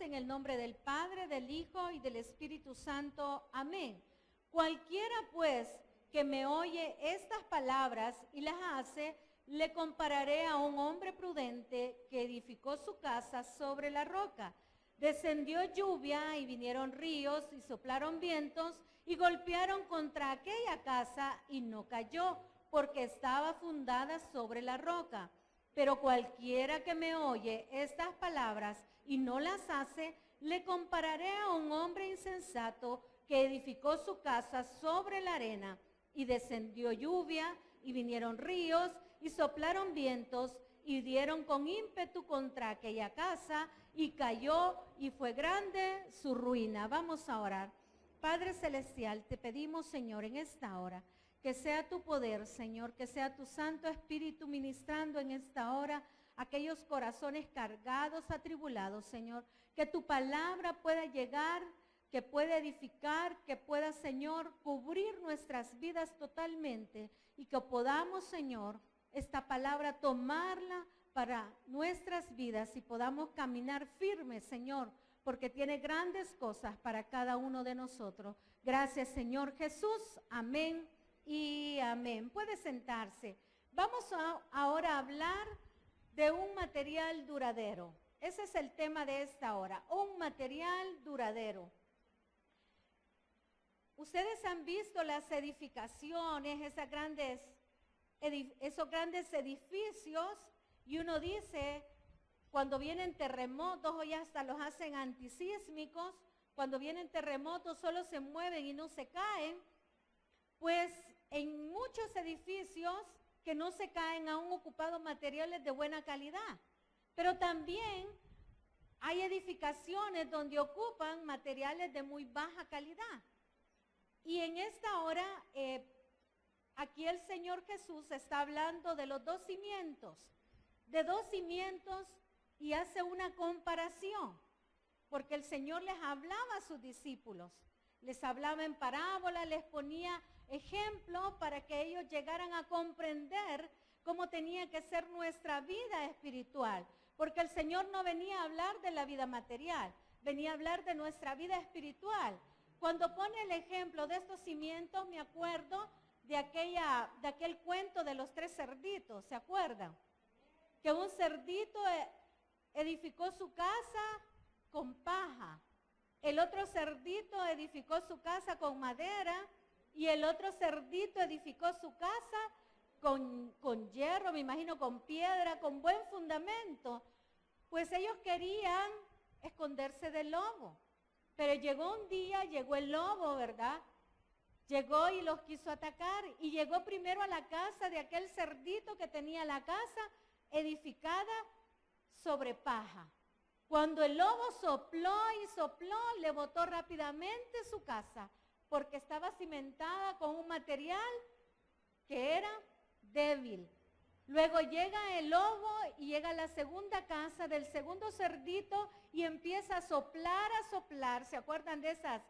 en el nombre del Padre, del Hijo y del Espíritu Santo. Amén. Cualquiera pues que me oye estas palabras y las hace, le compararé a un hombre prudente que edificó su casa sobre la roca. Descendió lluvia y vinieron ríos y soplaron vientos y golpearon contra aquella casa y no cayó, porque estaba fundada sobre la roca. Pero cualquiera que me oye estas palabras y no las hace, le compararé a un hombre insensato que edificó su casa sobre la arena. Y descendió lluvia y vinieron ríos y soplaron vientos y dieron con ímpetu contra aquella casa y cayó y fue grande su ruina. Vamos a orar. Padre Celestial, te pedimos, Señor, en esta hora, que sea tu poder, Señor, que sea tu Santo Espíritu ministrando en esta hora aquellos corazones cargados, atribulados, Señor, que tu palabra pueda llegar, que pueda edificar, que pueda, Señor, cubrir nuestras vidas totalmente y que podamos, Señor, esta palabra tomarla para nuestras vidas y podamos caminar firmes, Señor, porque tiene grandes cosas para cada uno de nosotros. Gracias, Señor Jesús. Amén y amén. Puede sentarse. Vamos ahora a hablar de un material duradero. Ese es el tema de esta hora, un material duradero. Ustedes han visto las edificaciones, esos grandes edificios, y uno dice, cuando vienen terremotos, hoy hasta los hacen antisísmicos, cuando vienen terremotos solo se mueven y no se caen. Pues en muchos edificios que no se caen han ocupado materiales de buena calidad, pero también hay edificaciones donde ocupan materiales de muy baja calidad. Y en esta hora, aquí el Señor Jesús está hablando de los dos cimientos, y hace una comparación, porque el Señor les hablaba a sus discípulos, les hablaba en parábola, les ponía ejemplos para que ellos llegaran a comprender cómo tenía que ser nuestra vida espiritual, porque el Señor no venía a hablar de la vida material, venía a hablar de nuestra vida espiritual. Cuando pone el ejemplo de estos cimientos, me acuerdo de aquel cuento de los 3 cerditos, ¿se acuerdan? Que un cerdito edificó su casa con paja, el otro cerdito edificó su casa con madera y el otro cerdito edificó su casa con hierro, me imagino con piedra, con buen fundamento. Pues ellos querían esconderse del lobo. Pero llegó el lobo, ¿verdad? Llegó y los quiso atacar y llegó primero a la casa de aquel cerdito que tenía la casa edificada sobre paja. Cuando el lobo sopló y sopló, le botó rápidamente su casa porque estaba cimentada con un material que era débil. Luego llega el lobo y llega a la segunda casa del segundo cerdito y empieza a soplar. ¿Se acuerdan de esas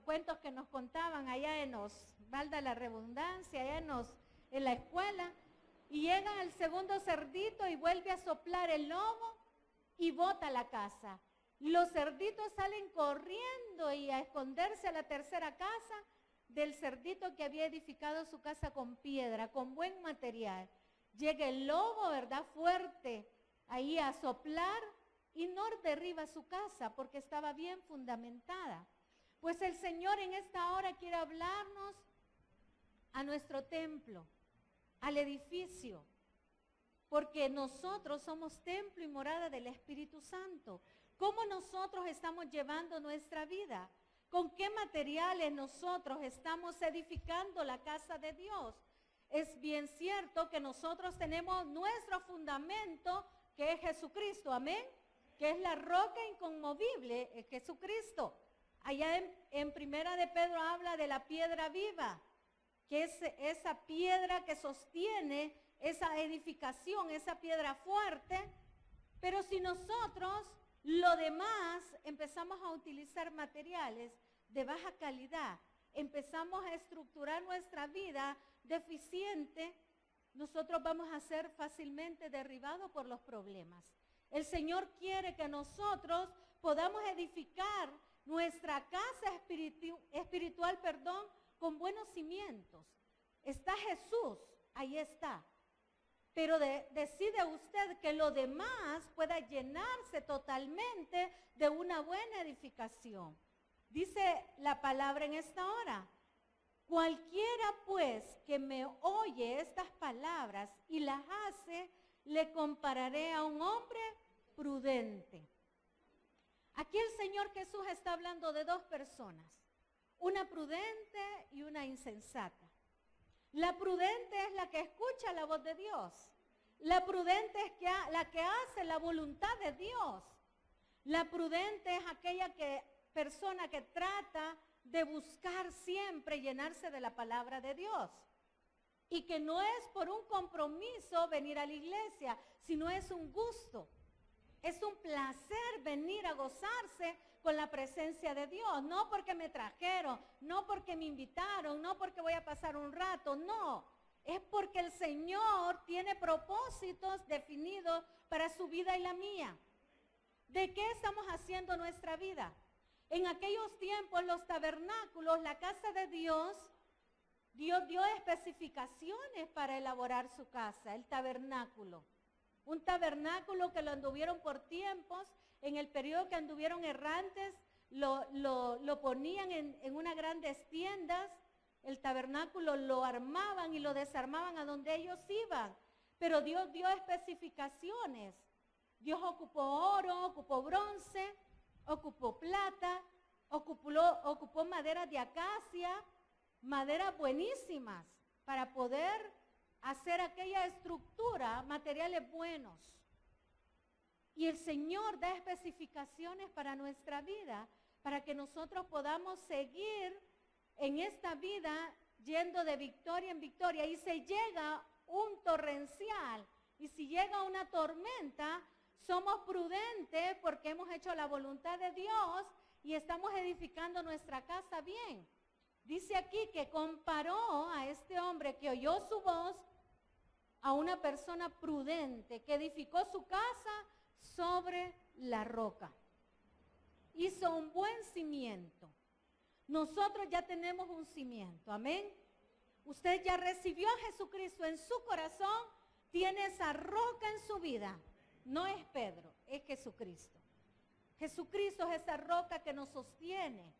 cuentos que nos contaban allá valga la redundancia, allá en la escuela? Y llega el segundo cerdito y vuelve a soplar el lobo y bota la casa. Los cerditos salen corriendo y a esconderse a la tercera casa del cerdito que había edificado su casa con piedra, con buen material. Llega el lobo, ¿verdad? Fuerte, ahí a soplar y no derriba su casa porque estaba bien fundamentada. Pues el Señor en esta hora quiere hablarnos a nuestro templo, al edificio, porque nosotros somos templo y morada del Espíritu Santo. ¿Cómo nosotros estamos llevando nuestra vida? ¿Con qué materiales nosotros estamos edificando la casa de Dios? Es bien cierto que nosotros tenemos nuestro fundamento, que es Jesucristo, amén, que es la roca inconmovible, es Jesucristo. Allá en Primera de Pedro habla de la piedra viva, que es esa piedra que sostiene esa edificación, esa piedra fuerte. Pero si nosotros, lo demás, empezamos a utilizar materiales de baja calidad, empezamos a estructurar nuestra vida deficiente, nosotros vamos a ser fácilmente derribados por los problemas. El Señor quiere que nosotros podamos edificar nuestra casa espiritual, con buenos cimientos. Está Jesús, ahí está. Pero decide usted que lo demás pueda llenarse totalmente de una buena edificación. Dice la palabra en esta hora: cualquiera pues que me oye estas palabras y las hace, le compararé a un hombre prudente. Aquí el Señor Jesús está hablando de dos personas, una prudente y una insensata. La prudente es la que escucha la voz de Dios. La prudente es la que hace la voluntad de Dios. La prudente es aquella persona que trata de buscar siempre llenarse de la palabra de Dios. Y que no es por un compromiso venir a la iglesia, sino es un gusto. Es un placer venir a gozarse con la presencia de Dios. No porque me trajeron, no porque me invitaron, no porque voy a pasar un rato, no. Es porque el Señor tiene propósitos definidos para su vida y la mía. ¿De qué estamos haciendo nuestra vida? En aquellos tiempos los tabernáculos, la casa de Dios, Dios dio especificaciones para elaborar su casa, el tabernáculo. Un tabernáculo que lo anduvieron por tiempos, en el periodo que anduvieron errantes, lo ponían en unas grandes tiendas. El tabernáculo lo armaban y lo desarmaban a donde ellos iban. Pero Dios dio especificaciones. Dios ocupó oro, ocupó bronce, ocupó plata, ocupó madera de acacia, maderas buenísimas para poder hacer aquella estructura, materiales buenos. Y el Señor da especificaciones para nuestra vida, para que nosotros podamos seguir en esta vida yendo de victoria en victoria. Y si llega un torrencial, y si llega una tormenta, somos prudentes porque hemos hecho la voluntad de Dios y estamos edificando nuestra casa bien. Dice aquí que comparó a este hombre que oyó su voz a una persona prudente que edificó su casa sobre la roca. Hizo un buen cimiento. Nosotros ya tenemos un cimiento, amén. Usted ya recibió a Jesucristo en su corazón, tiene esa roca en su vida. No es Pedro, es Jesucristo. Jesucristo es esa roca que nos sostiene.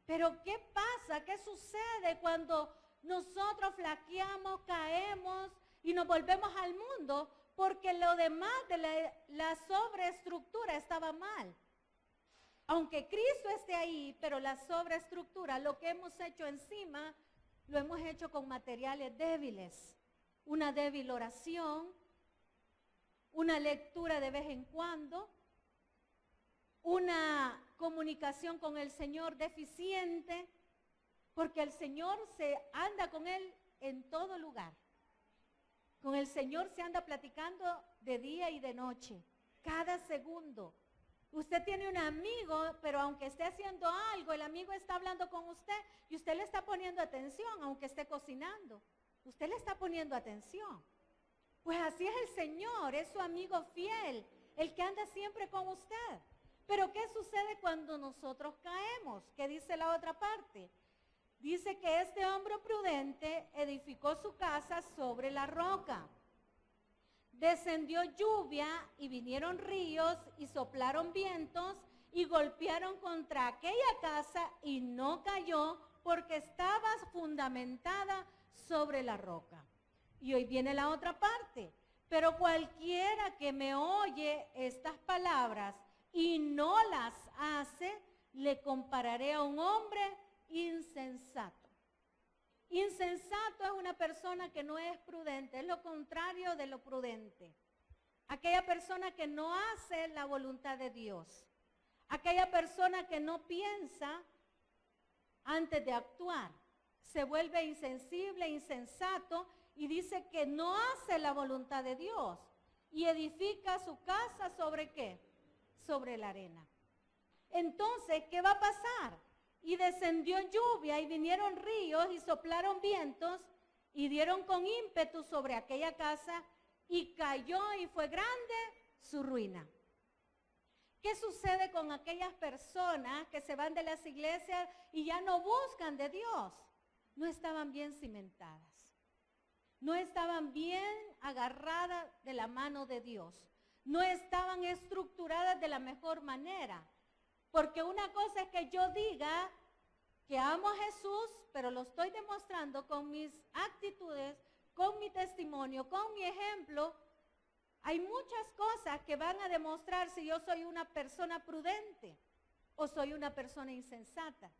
Pero ¿qué pasa? ¿Qué sucede cuando nosotros flaqueamos, caemos y nos volvemos al mundo? Porque lo demás de la sobreestructura estaba mal. Aunque Cristo esté ahí, pero la sobreestructura, lo que hemos hecho encima, lo hemos hecho con materiales débiles. Una débil oración, una lectura de vez en cuando, una comunicación con el Señor deficiente, porque el Señor se anda con Él en todo lugar. Con el Señor se anda platicando de día y de noche, cada segundo. Usted tiene un amigo, pero aunque esté haciendo algo, el amigo está hablando con usted y usted le está poniendo atención, aunque esté cocinando. Usted le está poniendo atención. Pues así es el Señor, es su amigo fiel, el que anda siempre con usted. Pero ¿qué sucede cuando nosotros caemos? ¿Qué dice la otra parte? Dice que este hombre prudente edificó su casa sobre la roca. Descendió lluvia y vinieron ríos y soplaron vientos y golpearon contra aquella casa y no cayó porque estaba fundamentada sobre la roca. Y hoy viene la otra parte. Pero cualquiera que me oye estas palabras y no las hace, le compararé a un hombre insensato. Insensato es una persona que no es prudente, es lo contrario de lo prudente. Aquella persona que no hace la voluntad de Dios. Aquella persona que no piensa antes de actuar. Se vuelve insensible, insensato y dice que no hace la voluntad de Dios. Y edifica su casa ¿sobre qué? Sobre la arena. Entonces, ¿qué va a pasar? Y descendió lluvia y vinieron ríos y soplaron vientos y dieron con ímpetu sobre aquella casa y cayó y fue grande su ruina. ¿Qué sucede con aquellas personas que se van de las iglesias y ya no buscan de Dios? No estaban bien cimentadas. No estaban bien agarradas de la mano de Dios. No estaban estructuradas de la mejor manera. Porque una cosa es que yo diga que amo a Jesús, pero lo estoy demostrando con mis actitudes, con mi testimonio, con mi ejemplo. Hay muchas cosas que van a demostrar si yo soy una persona prudente o soy una persona insensata.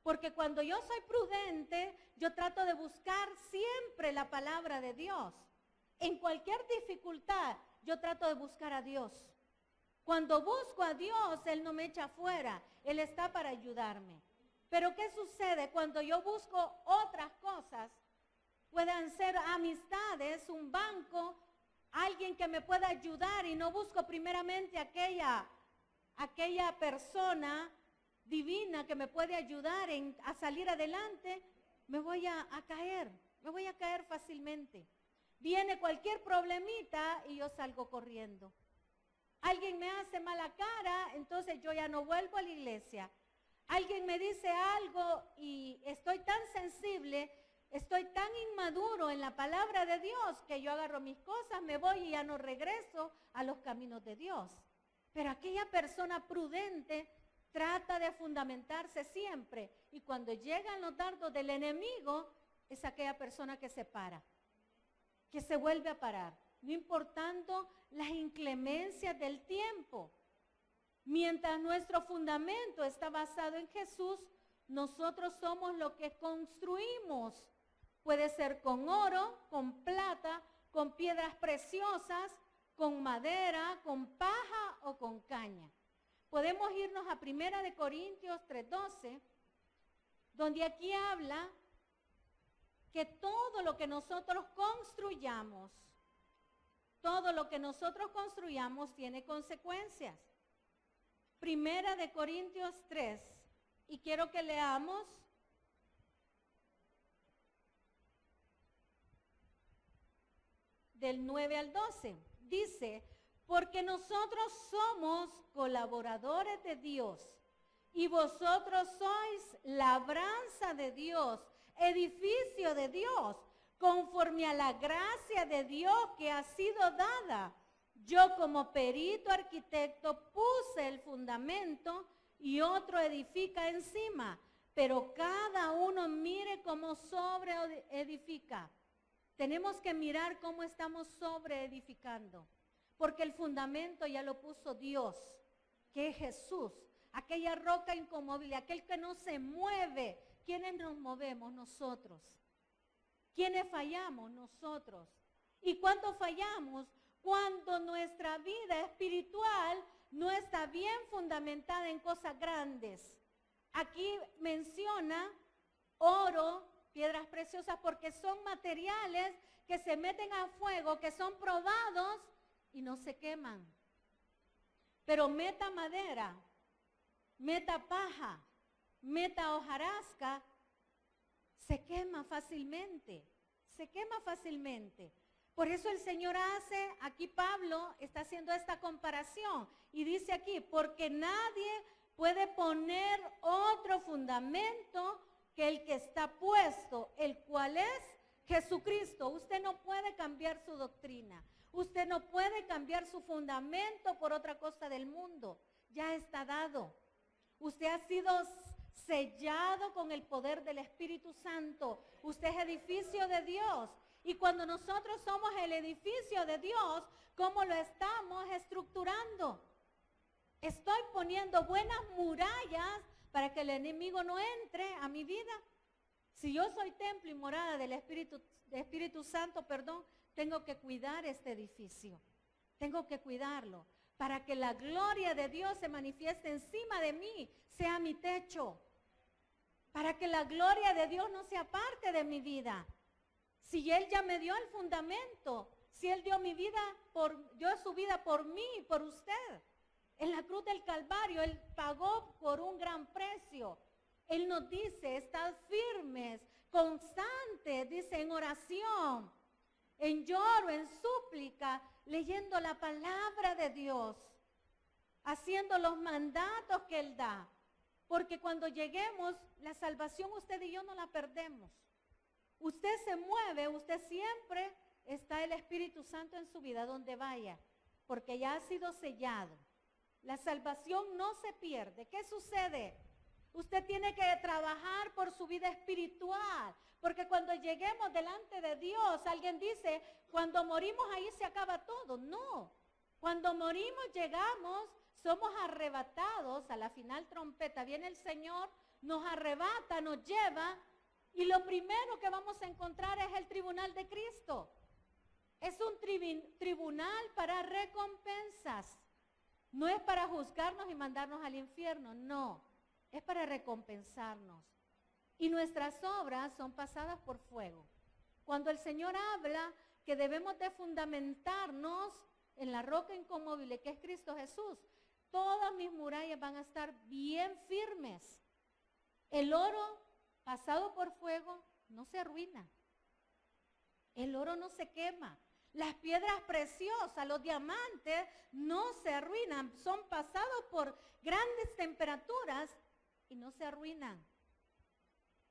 Porque cuando yo soy prudente, yo trato de buscar siempre la palabra de Dios. En cualquier dificultad, yo trato de buscar a Dios. Cuando busco a Dios, Él no me echa fuera. Él está para ayudarme. Pero ¿qué sucede cuando yo busco otras cosas? Puedan ser amistades, un banco, alguien que me pueda ayudar y no busco primeramente aquella persona divina que me puede ayudar a salir adelante, me voy a caer fácilmente. Viene cualquier problemita y yo salgo corriendo. Alguien me hace mala cara, entonces yo ya no vuelvo a la iglesia. Alguien me dice algo y estoy tan sensible, estoy tan inmaduro en la palabra de Dios que yo agarro mis cosas, me voy y ya no regreso a los caminos de Dios. Pero aquella persona prudente trata de fundamentarse siempre y cuando llegan los dardos del enemigo es aquella persona que se para, que se vuelve a parar, no importando las inclemencias del tiempo. Mientras nuestro fundamento está basado en Jesús, nosotros somos lo que construimos. Puede ser con oro, con plata, con piedras preciosas, con madera, con paja o con caña. Podemos irnos a 1 Corintios 3:12, donde aquí habla que todo lo que nosotros construyamos tiene consecuencias. 1 Corintios 3, y quiero que leamos del 9 al 12. Dice, porque nosotros somos colaboradores de Dios y vosotros sois labranza de Dios, edificio de Dios, conforme a la gracia de Dios que ha sido dada. Yo como perito arquitecto puse el fundamento y otro edifica encima, pero cada uno mire cómo sobre edifica. Tenemos que mirar cómo estamos sobre edificando, porque el fundamento ya lo puso Dios, que es Jesús, aquella roca inconmovible, aquel que no se mueve. ¿Quiénes nos movemos? Nosotros. ¿Quiénes fallamos? Nosotros. ¿Y cuándo fallamos? Cuando nuestra vida espiritual no está bien fundamentada en cosas grandes. Aquí menciona oro, piedras preciosas, porque son materiales que se meten a fuego, que son probados y no se queman. Pero meta madera, meta paja, meta hojarasca, se quema fácilmente, se quema fácilmente. Por eso el Señor aquí Pablo está haciendo esta comparación y dice aquí, porque nadie puede poner otro fundamento que el que está puesto, el cual es Jesucristo. Usted no puede cambiar su doctrina, usted no puede cambiar su fundamento por otra cosa del mundo, ya está dado. Usted ha sido sellado con el poder del Espíritu Santo, usted es edificio de Dios. Y cuando nosotros somos el edificio de Dios, ¿cómo lo estamos estructurando? Estoy poniendo buenas murallas para que el enemigo no entre a mi vida. Si yo soy templo y morada del Espíritu Santo, tengo que cuidar este edificio. Tengo que cuidarlo para que la gloria de Dios se manifieste encima de mí, sea mi techo. Para que la gloria de Dios no sea parte de mi vida. Si Él ya me dio el fundamento, si Él dio su vida por mí y por usted. En la cruz del Calvario, Él pagó por un gran precio. Él nos dice, estad firmes, constantes, dice, en oración, en lloro, en súplica, leyendo la palabra de Dios. haciendo los mandatos que Él da. Porque cuando lleguemos, la salvación usted y yo no la perdemos. Usted se mueve, usted siempre está el Espíritu Santo en su vida donde vaya, porque ya ha sido sellado. La salvación no se pierde. ¿Qué sucede? Usted tiene que trabajar por su vida espiritual, porque cuando lleguemos delante de Dios, alguien dice, cuando morimos ahí se acaba todo. No, cuando morimos llegamos, somos arrebatados a la final trompeta. Viene el Señor, nos arrebata, nos lleva, y lo primero que vamos a encontrar es el tribunal de Cristo. Es un tribunal para recompensas. No es para juzgarnos y mandarnos al infierno, no. Es para recompensarnos. Y nuestras obras son pasadas por fuego. Cuando el Señor habla que debemos de fundamentarnos en la roca inconmovible que es Cristo Jesús, todas mis murallas van a estar bien firmes. El oro pasado por fuego no se arruina. El oro no se quema. Las piedras preciosas, los diamantes, no se arruinan. Son pasados por grandes temperaturas y no se arruinan.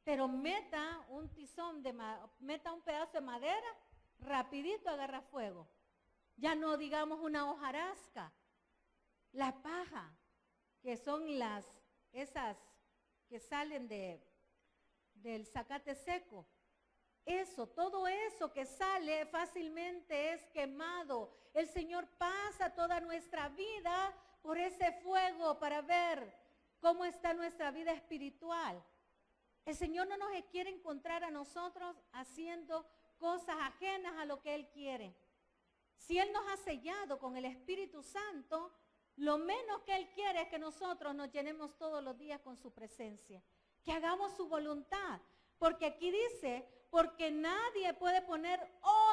Pero meta un tizón, meta un pedazo de madera, rapidito agarra fuego. Ya no digamos una hojarasca. La paja, que son esas que salen del zacate seco. Eso, todo eso que sale fácilmente es quemado. El Señor pasa toda nuestra vida por ese fuego para ver cómo está nuestra vida espiritual. El Señor no nos quiere encontrar a nosotros haciendo cosas ajenas a lo que Él quiere. Si Él nos ha sellado con el Espíritu Santo, lo menos que Él quiere es que nosotros nos llenemos todos los días con su presencia, que hagamos su voluntad. Porque aquí dice, porque nadie puede poner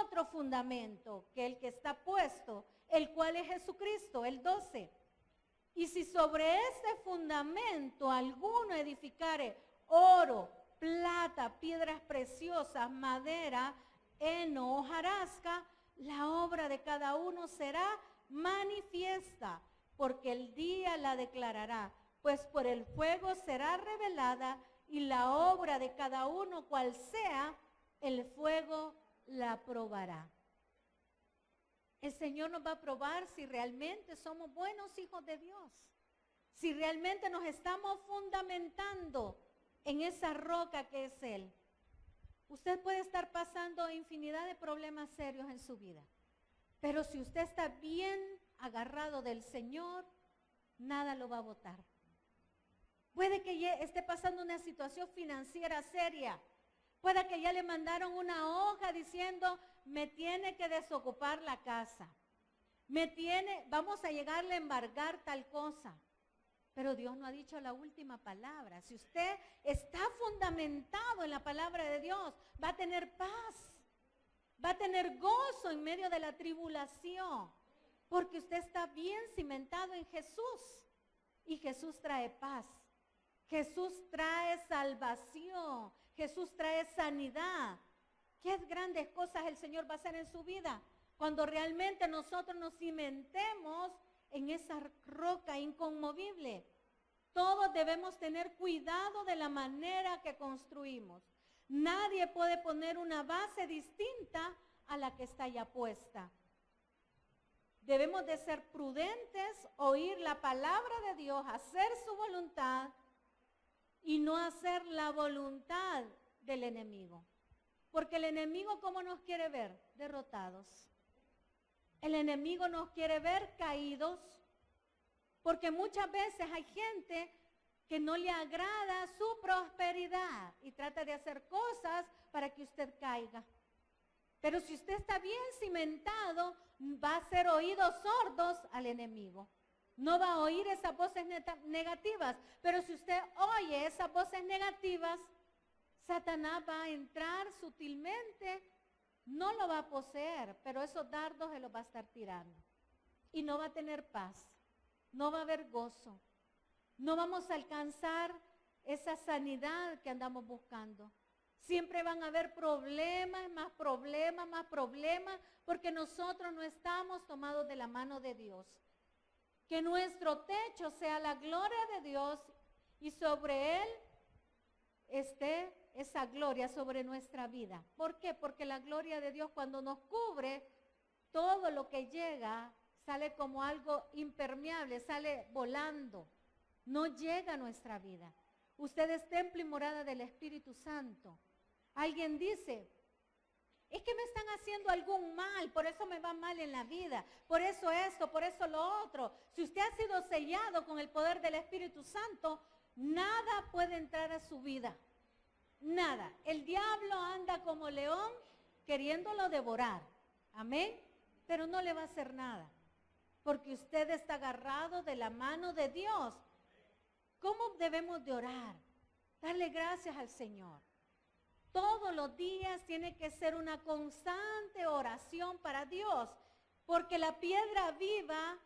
otro fundamento que el que está puesto, el cual es Jesucristo, el 12. Y si sobre este fundamento alguno edificare oro, plata, piedras preciosas, madera, heno, hojarasca, la obra de cada uno será manifiesta, porque el día la declarará, pues por el fuego será revelada, y la obra de cada uno, cual sea, el fuego la probará. El Señor nos va a probar si realmente somos buenos hijos de Dios, si realmente nos estamos fundamentando en esa roca que es Él. Usted puede estar pasando infinidad de problemas serios en su vida, pero si usted está bien agarrado del Señor, nada lo va a botar. Puede que esté pasando una situación financiera seria. Puede que ya le mandaron una hoja diciendo, me tiene que desocupar la casa. Vamos a llegarle a embargar tal cosa. Pero Dios no ha dicho la última palabra. Si usted está fundamentado en la palabra de Dios, va a tener paz. Va a tener gozo en medio de la tribulación. Porque usted está bien cimentado en Jesús. Y Jesús trae paz. Jesús trae salvación. Jesús trae sanidad. ¿Qué grandes cosas el Señor va a hacer en su vida? Cuando realmente nosotros nos cimentemos en esa roca inconmovible. Todos debemos tener cuidado de la manera que construimos. Nadie puede poner una base distinta a la que está ya puesta. Debemos de ser prudentes, oír la palabra de Dios, hacer su voluntad y no hacer la voluntad del enemigo. Porque el enemigo, ¿cómo nos quiere ver? Derrotados. El enemigo nos quiere ver caídos, porque muchas veces hay gente que no le agrada su prosperidad y trata de hacer cosas para que usted caiga. Pero si usted está bien cimentado, va a ser oídos sordos al enemigo. No va a oír esas voces negativas, pero si usted oye esas voces negativas, Satanás va a entrar sutilmente. No lo va a poseer, pero esos dardos se los va a estar tirando. Y no va a tener paz, no va a haber gozo. No vamos a alcanzar esa sanidad que andamos buscando. Siempre van a haber problemas, más problemas, más problemas, porque nosotros no estamos tomados de la mano de Dios. Que nuestro techo sea la gloria de Dios y sobre él esté esa gloria sobre nuestra vida. ¿Por qué? Porque la gloria de Dios cuando nos cubre, todo lo que llega sale como algo impermeable, sale volando, no llega a nuestra vida. Usted es templo y morada del Espíritu Santo. Alguien dice, es que me están haciendo algún mal, por eso me va mal en la vida, por eso esto, por eso lo otro. Si usted ha sido sellado con el poder del Espíritu Santo, nada puede entrar a su vida. Nada. El diablo anda como león queriéndolo devorar. Amén. Pero no le va a hacer nada. Porque usted está agarrado de la mano de Dios. ¿Cómo debemos de orar? Darle gracias al Señor. Todos los días tiene que ser una constante oración para Dios. Porque la piedra viva,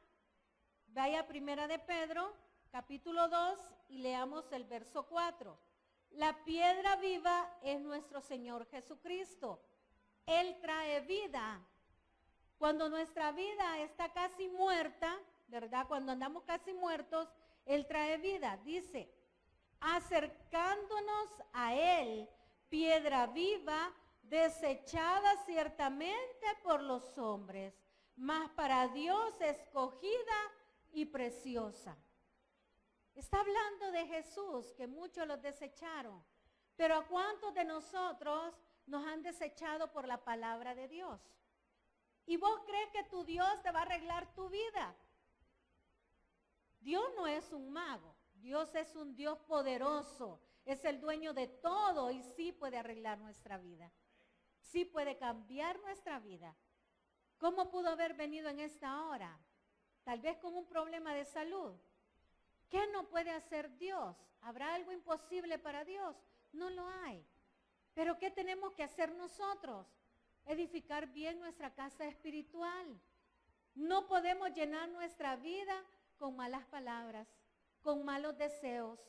vaya a Primera de Pedro, capítulo 2, y leamos el verso 4. La piedra viva es nuestro Señor Jesucristo. Él trae vida. Cuando nuestra vida está casi muerta, ¿verdad? Cuando andamos casi muertos, Él trae vida. Dice, acercándonos a Él, piedra viva, desechada ciertamente por los hombres, mas para Dios escogida y preciosa. Está hablando de Jesús, que muchos los desecharon. Pero ¿a cuántos de nosotros nos han desechado por la palabra de Dios? ¿Y vos crees que tu Dios te va a arreglar tu vida? Dios no es un mago. Dios es un Dios poderoso. Es el dueño de todo y sí puede arreglar nuestra vida. Sí puede cambiar nuestra vida. ¿Cómo pudo haber venido en esta hora? Tal vez con un problema de salud. ¿Qué no puede hacer Dios? ¿Habrá algo imposible para Dios? No lo hay. Pero ¿qué tenemos que hacer nosotros? Edificar bien nuestra casa espiritual. No podemos llenar nuestra vida con malas palabras, con malos deseos,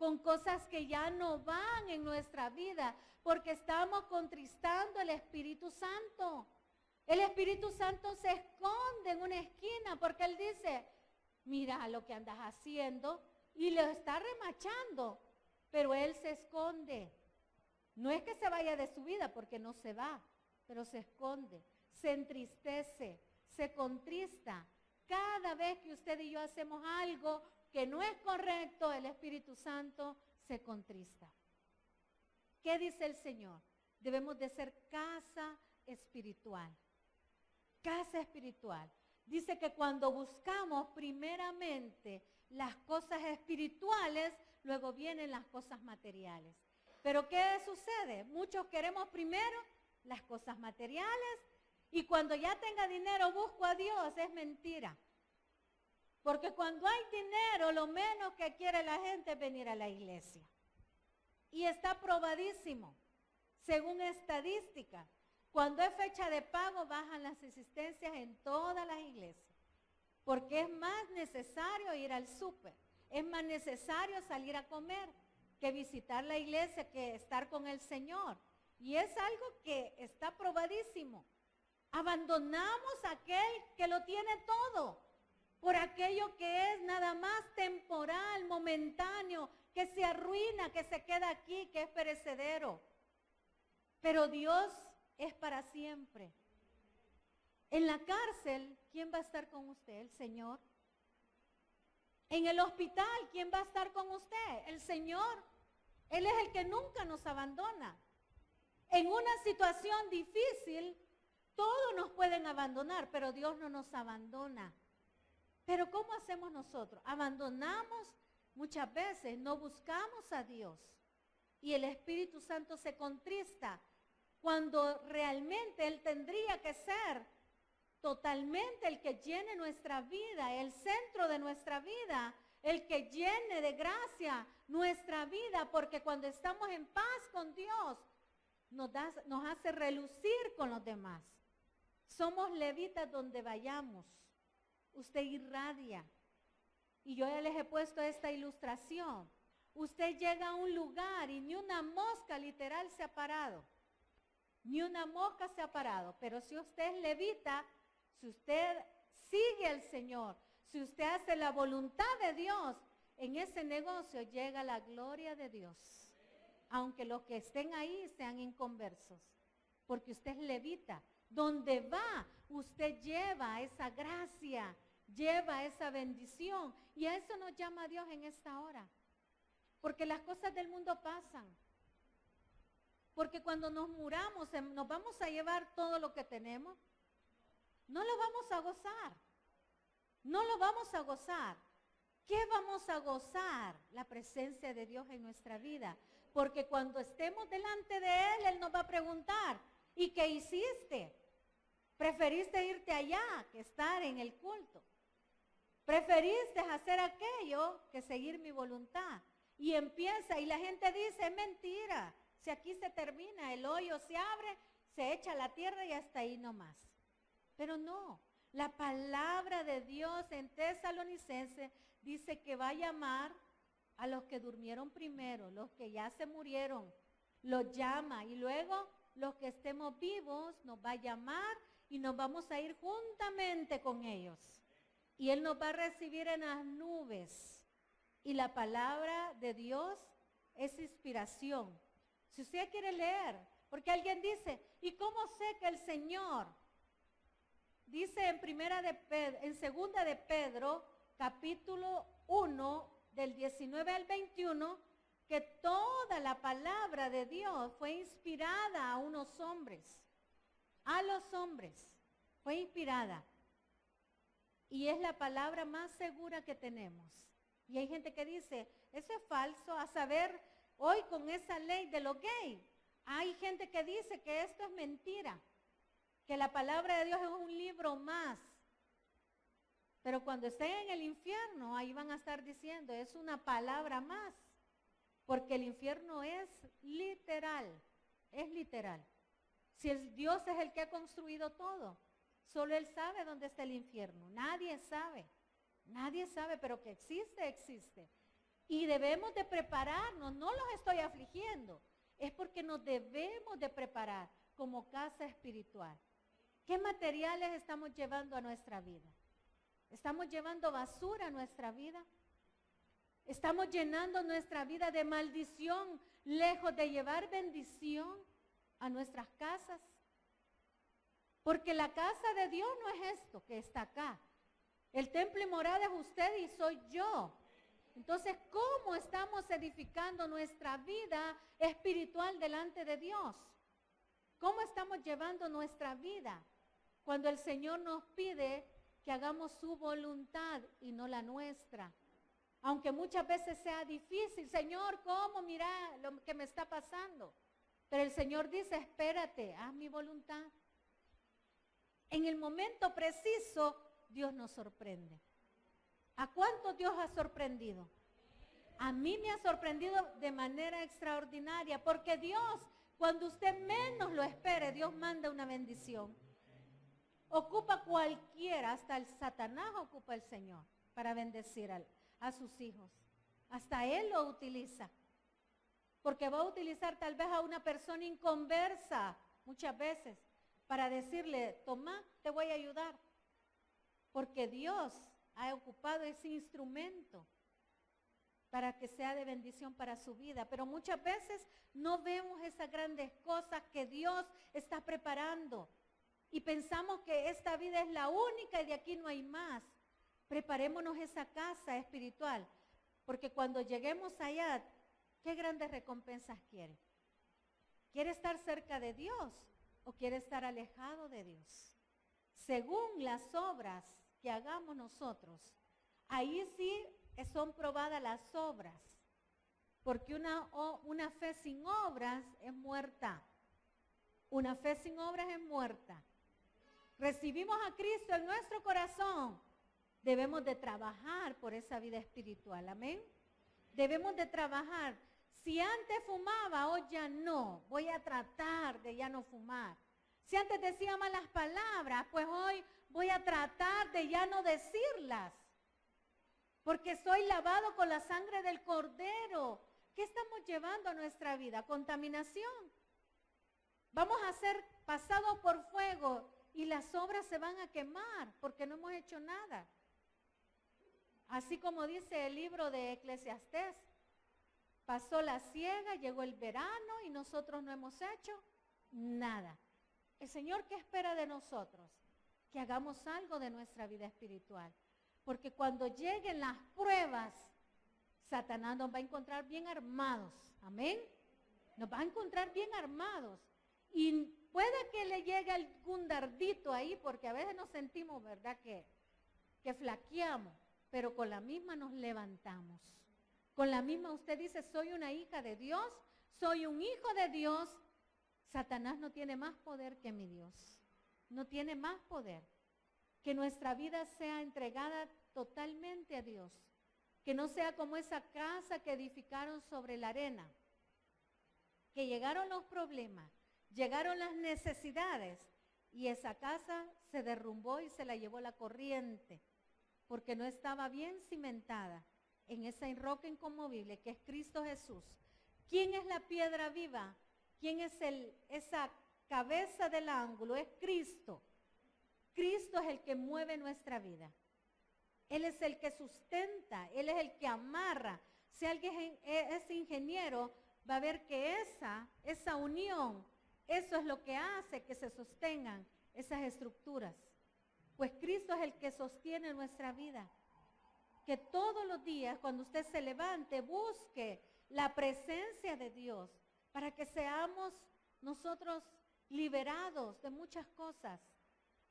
con cosas que ya no van en nuestra vida, porque estamos contristando el Espíritu Santo. El Espíritu Santo se esconde en una esquina porque Él dice, mira lo que andas haciendo, y lo está remachando, pero Él se esconde. No es que se vaya de su vida, porque no se va, pero se esconde, se entristece, se contrista. Cada vez que usted y yo hacemos algo que no es correcto, el Espíritu Santo se contrista. ¿Qué dice el Señor? Debemos de ser casa espiritual. Casa espiritual. Dice que cuando buscamos primeramente las cosas espirituales, luego vienen las cosas materiales. Pero ¿qué sucede? Muchos queremos primero las cosas materiales y cuando ya tenga dinero busco a Dios. Es mentira. Porque cuando hay dinero, lo menos que quiere la gente es venir a la iglesia. Y está probadísimo, según estadística. Cuando es fecha de pago, bajan las asistencias en todas las iglesias. Porque es más necesario ir al súper. Es más necesario salir a comer que visitar la iglesia, que estar con el Señor. Y es algo que está probadísimo. Abandonamos a aquel que lo tiene todo por aquello que es nada más temporal, momentáneo, que se arruina, que se queda aquí, que es perecedero. Pero Dios es para siempre. En la cárcel, ¿quién va a estar con usted? El Señor. En el hospital, ¿quién va a estar con usted? El Señor. Él es el que nunca nos abandona. En una situación difícil, todos nos pueden abandonar, pero Dios no nos abandona. Pero ¿cómo hacemos nosotros? Abandonamos muchas veces, no buscamos a Dios. Y el Espíritu Santo se contrista cuando realmente Él tendría que ser totalmente el que llene nuestra vida, el centro de nuestra vida, el que llene de gracia nuestra vida, porque cuando estamos en paz con Dios, nos hace relucir con los demás. Somos levitas donde vayamos. Usted irradia. Y yo ya les he puesto esta ilustración. Usted llega a un lugar y ni una mosca literal se ha parado. Ni una mosca se ha parado. Pero si usted es levita, si usted sigue al Señor, Si usted hace la voluntad de Dios, en ese negocio llega la gloria de Dios. Aunque los que estén ahí sean inconversos. Porque usted es levita. Donde va, usted lleva esa gracia, lleva esa bendición. Y a eso nos llama Dios en esta hora. Porque las cosas del mundo pasan. Porque cuando nos muramos, ¿nos vamos a llevar todo lo que tenemos? No lo vamos a gozar. No lo vamos a gozar. ¿Qué vamos a gozar? La presencia de Dios en nuestra vida. Porque cuando estemos delante de Él, Él nos va a preguntar, ¿y qué hiciste? ¿Preferiste irte allá que estar en el culto? ¿Preferiste hacer aquello que seguir mi voluntad? Y empieza, y la gente dice, es mentira. Si aquí se termina, el hoyo se abre, se echa a la tierra y hasta ahí nomás. Pero no, la palabra de Dios en Tesalonicenses dice que va a llamar a los que durmieron primero, los que ya se murieron, los llama y luego los que estemos vivos nos va a llamar y nos vamos a ir juntamente con ellos. Y Él nos va a recibir en las nubes. Y la palabra de Dios es inspiración. Si usted quiere leer, porque alguien dice, ¿y cómo sé que el Señor? Dice en segunda de Pedro, capítulo 1, del 19 al 21, que toda la palabra de Dios fue inspirada a unos hombres. A los hombres fue inspirada. Y es la palabra más segura que tenemos. Y hay gente que dice, eso es falso, a saber, hoy con esa ley de los gays, hay gente que dice que esto es mentira, que la palabra de Dios es un libro más. Pero cuando estén en el infierno, ahí van a estar diciendo, es una palabra más, porque el infierno es literal, es literal. Si Dios es el que ha construido todo, solo Él sabe dónde está el infierno, nadie sabe, pero que existe, existe. Y debemos de prepararnos, no los estoy afligiendo, es porque nos debemos de preparar como casa espiritual. ¿Qué materiales estamos llevando a nuestra vida? ¿Estamos llevando basura a nuestra vida? ¿Estamos llenando nuestra vida de maldición, lejos de llevar bendición a nuestras casas? Porque la casa de Dios no es esto que está acá. El templo y morada es usted y soy yo. Entonces, ¿cómo estamos edificando nuestra vida espiritual delante de Dios? ¿Cómo estamos llevando nuestra vida cuando el Señor nos pide que hagamos su voluntad y no la nuestra? Aunque muchas veces sea difícil, Señor, ¿cómo? Mira lo que me está pasando. Pero el Señor dice, espérate, haz mi voluntad. En el momento preciso, Dios nos sorprende. ¿A cuántos Dios ha sorprendido? A mí me ha sorprendido de manera extraordinaria, porque Dios, cuando usted menos lo espere, Dios manda una bendición. Ocupa cualquiera, hasta el Satanás ocupa el Señor para bendecir a sus hijos. Hasta Él lo utiliza. Porque va a utilizar tal vez a una persona inconversa, muchas veces, para decirle, toma, te voy a ayudar. Porque Dios ha ocupado ese instrumento para que sea de bendición para su vida. Pero muchas veces no vemos esas grandes cosas que Dios está preparando. Y pensamos que esta vida es la única y de aquí no hay más. Preparémonos esa casa espiritual. Porque cuando lleguemos allá, ¿qué grandes recompensas quiere? ¿Quiere estar cerca de Dios o quiere estar alejado de Dios? Según las obras que hagamos nosotros, ahí sí son probadas las obras, porque una fe sin obras es muerta. Una fe sin obras es muerta. Recibimos a Cristo en nuestro corazón, debemos de trabajar por esa vida espiritual, amén. Debemos de trabajar. Si antes fumaba, hoy ya no, voy a tratar de ya no fumar. Si antes decía malas palabras, pues hoy voy a tratar de ya no decirlas. Porque soy lavado con la sangre del Cordero. ¿Qué estamos llevando a nuestra vida? Contaminación. Vamos a ser pasados por fuego y las obras se van a quemar porque no hemos hecho nada. Así como dice el libro de Eclesiastés, pasó la siega, llegó el verano y nosotros no hemos hecho nada. El Señor, ¿qué espera de nosotros? Que hagamos algo de nuestra vida espiritual. Porque cuando lleguen las pruebas, Satanás nos va a encontrar bien armados. Amén. Nos va a encontrar bien armados. Y puede que le llegue algún dardito ahí, porque a veces nos sentimos, ¿verdad?, que flaqueamos. Pero con la misma nos levantamos. Con la misma usted dice, soy una hija de Dios, soy un hijo de Dios. Satanás no tiene más poder que mi Dios. No tiene más poder. Que nuestra vida sea entregada totalmente a Dios. Que no sea como esa casa que edificaron sobre la arena. Que llegaron los problemas, llegaron las necesidades y esa casa se derrumbó y se la llevó la corriente. Porque no estaba bien cimentada en esa roca inconmovible que es Cristo Jesús. ¿Quién es la piedra viva? ¿Quién es esa cabeza del ángulo? Es Cristo. Cristo es el que mueve nuestra vida. Él es el que sustenta, Él es el que amarra. Si alguien es ingeniero, va a ver que esa unión, eso es lo que hace que se sostengan esas estructuras. Pues Cristo es el que sostiene nuestra vida. Que todos los días, cuando usted se levante, busque la presencia de Dios para que seamos nosotros liberados de muchas cosas.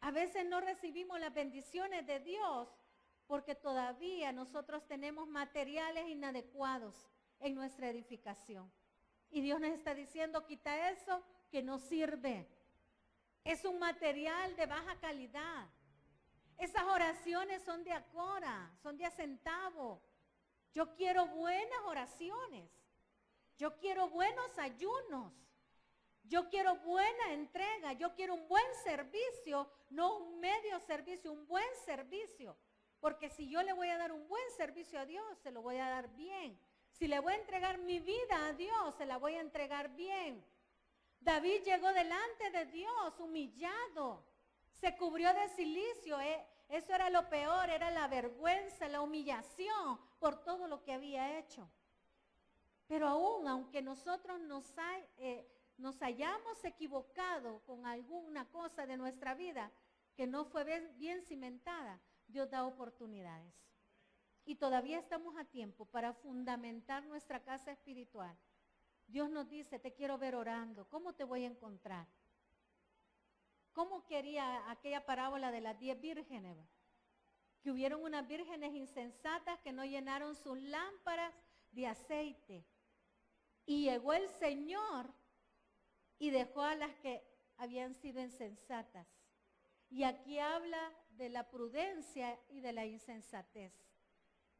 A veces no recibimos las bendiciones de Dios porque todavía nosotros tenemos materiales inadecuados en nuestra edificación. Y Dios nos está diciendo, quita eso que no sirve. Es un material de baja calidad. Esas oraciones son de acora, son de a centavo. Yo quiero buenas oraciones. Yo quiero buenos ayunos. Yo quiero buena entrega. Yo quiero un buen servicio, no un medio servicio, un buen servicio. Porque si yo le voy a dar un buen servicio a Dios, se lo voy a dar bien. Si le voy a entregar mi vida a Dios, se la voy a entregar bien. David llegó delante de Dios humillado. Se cubrió de cilicio, eso era lo peor, era la vergüenza, la humillación por todo lo que había hecho. Pero aún, aunque nosotros nos hayamos equivocado con alguna cosa de nuestra vida que no fue bien cimentada, Dios da oportunidades. Y todavía estamos a tiempo para fundamentar nuestra casa espiritual. Dios nos dice, te quiero ver orando, ¿cómo te voy a encontrar? ¿Cómo quería aquella parábola de las 10 vírgenes? Que hubieron unas vírgenes insensatas que no llenaron sus lámparas de aceite. Y llegó el Señor y dejó a las que habían sido insensatas. Y aquí habla de la prudencia y de la insensatez.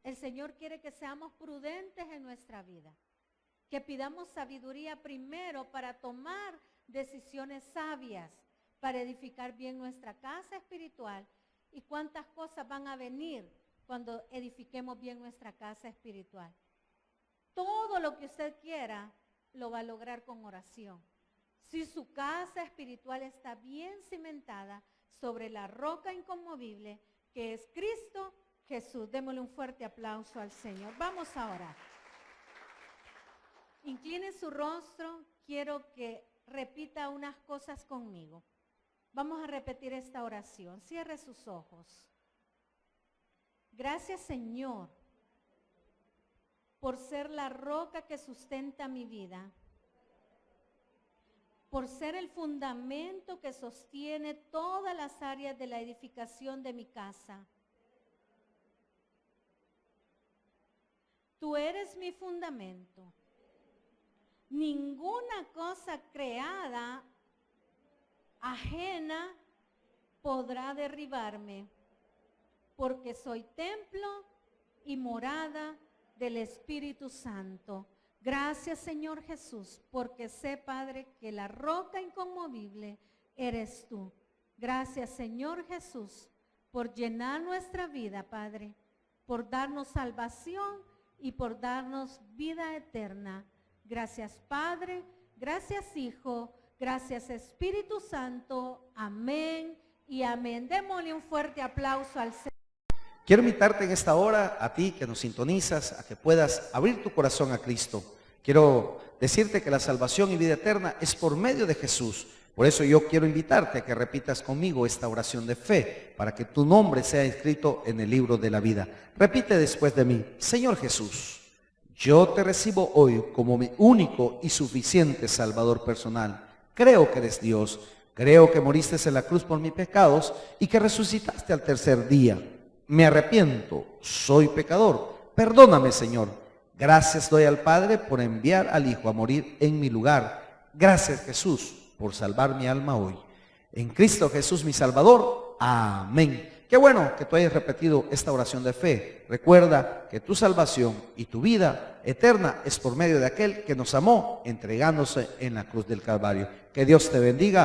El Señor quiere que seamos prudentes en nuestra vida. Que pidamos sabiduría primero para tomar decisiones sabias, para edificar bien nuestra casa espiritual. Y cuántas cosas van a venir cuando edifiquemos bien nuestra casa espiritual. Todo lo que usted quiera lo va a lograr con oración. Si su casa espiritual está bien cimentada sobre la roca inconmovible que es Cristo Jesús. Démosle un fuerte aplauso al Señor. Vamos a orar. Incline su rostro. Quiero que repita unas cosas conmigo. Vamos a repetir esta oración. Cierre sus ojos. Gracias, Señor, por ser la roca que sustenta mi vida, por ser el fundamento que sostiene todas las áreas de la edificación de mi casa. Tú eres mi fundamento. Ninguna cosa creada ajena podrá derribarme, porque soy templo y morada del Espíritu Santo. Gracias, Señor Jesús, porque sé, Padre, que la roca inconmovible eres tú. Gracias, Señor Jesús, por llenar nuestra vida, Padre, por darnos salvación y por darnos vida eterna. Gracias, Padre, gracias, Hijo, gracias, Espíritu Santo. Amén y amén. Démosle un fuerte aplauso al Señor. Quiero invitarte en esta hora, a ti que nos sintonizas, a que puedas abrir tu corazón a Cristo. Quiero decirte que la salvación y vida eterna es por medio de Jesús. Por eso yo quiero invitarte a que repitas conmigo esta oración de fe, para que tu nombre sea inscrito en el libro de la vida. Repite después de mí: Señor Jesús, yo te recibo hoy como mi único y suficiente Salvador personal. Creo que eres Dios, creo que moriste en la cruz por mis pecados y que resucitaste al tercer día. Me arrepiento, soy pecador, perdóname, Señor. Gracias doy al Padre por enviar al Hijo a morir en mi lugar. Gracias, Jesús, por salvar mi alma hoy. En Cristo Jesús mi Salvador. Amén. Qué bueno que tú hayas repetido esta oración de fe. Recuerda que tu salvación y tu vida eterna es por medio de aquel que nos amó entregándose en la cruz del Calvario. Que Dios te bendiga.